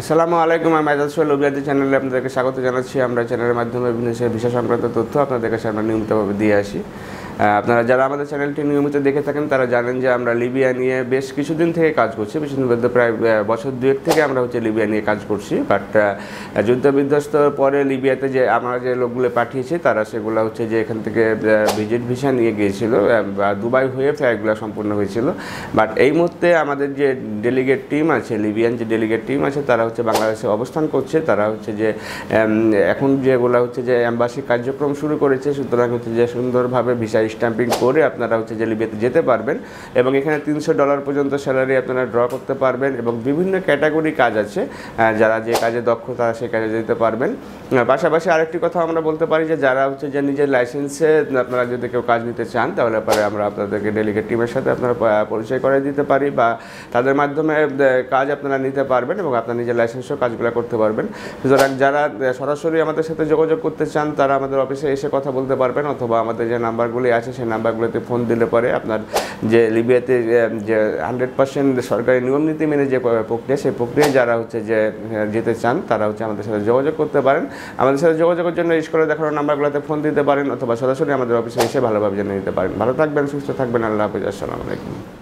আসসালামু আলাইকুম। আমি মেজাজ সোহেল অভিয়াদি চ্যানেলে আপনাদেরকে স্বাগত জানাচ্ছি। আমরা চ্যানেলের মাধ্যমে বিভিন্ন বিষয় সংক্রান্ত তথ্য আপনাদের কাছে আমরা নিয়মিতভাবে দিয়ে আসি। আপনারা যারা আমাদের চ্যানেলটি নিয়মিত দেখে থাকেন তারা জানেন যে আমরা লিবিয়া নিয়ে বেশ কিছুদিন থেকে কাজ করছি। কিছুদিন বলতে প্রায় বছর দুয়েক থেকে আমরা লিবিয়া নিয়ে কাজ করছি। বাট যুদ্ধ বিধ্বস্ত পরে লিবিয়াতে যে আমরা যে লোকগুলো পাঠিয়েছি তারা সেগুলো যে এখান থেকে ভিজিট ভিসা নিয়ে গিয়েছিল বা দুবাই হয়ে ফ্লাইটগুলো সম্পূর্ণ হয়েছিল। বাট এই মুহূর্তে আমাদের যে ডেলিগেট টিম আছে, লিবিয়ান যে ডেলিগেট টিম আছে, তারা বাংলাদেশে অবস্থান করছে। তারা যে এখন যেগুলো যে এম্বাসি কার্যক্রম শুরু করেছে, সুতরাং যে সুন্দরভাবে ভিসা স্ট্যাম্পিং করে আপনারা যে লিবিয়াতে যেতে পারবেন এবং এখানে $300 পর্যন্ত স্যালারি আপনারা ড্র করতে পারবেন এবং বিভিন্ন ক্যাটাগরি কাজ আছে, যারা যে কাজে দক্ষ তারা সেই কাজে যেতে পারবেন। পাশাপাশি আরেকটি কথা আমরা বলতে পারি যে যারা যে নিজের লাইসেন্সে আপনারা যদি কেউ কাজ নিতে চান তাহলে পরে আমরা আপনাদেরকে ডেলিগেট টিমের সাথে আপনারা পরিচয় করে দিতে পারি বা তাদের মাধ্যমে কাজ আপনারা নিতে পারবেন এবং আপনার নিজের লাইসেন্সও কাজগুলো করতে পারবেন। সুতরাং যারা সরাসরি আমাদের সাথে যোগাযোগ করতে চান তারা আমাদের অফিসে এসে কথা বলতে পারবেন, অথবা আমাদের যে নাম্বারগুলি আছে সেই নাম্বারগুলোতে ফোন দিলে পরে আপনার যে লিবিয়াতে যে 100% সরকারি নিয়ম নীতি মেনে যে প্রক্রিয়া, সেই প্রক্রিয়ায় যারা যে যেতে চান তারা আমাদের সাথে যোগাযোগ করতে পারেন। আমাদের সাথে যোগাযোগের জন্য স্ক্রিনে দেখানো নাম্বারগুলোতে ফোন দিতে পারেন অথবা সরাসরি আমাদের অফিসে এসে ভালোভাবে জেনে নিতে পারেন। ভালো থাকবেন, সুস্থ থাকবেন। আল্লাহ হাফেজ। আসসালামু আলাইকুম।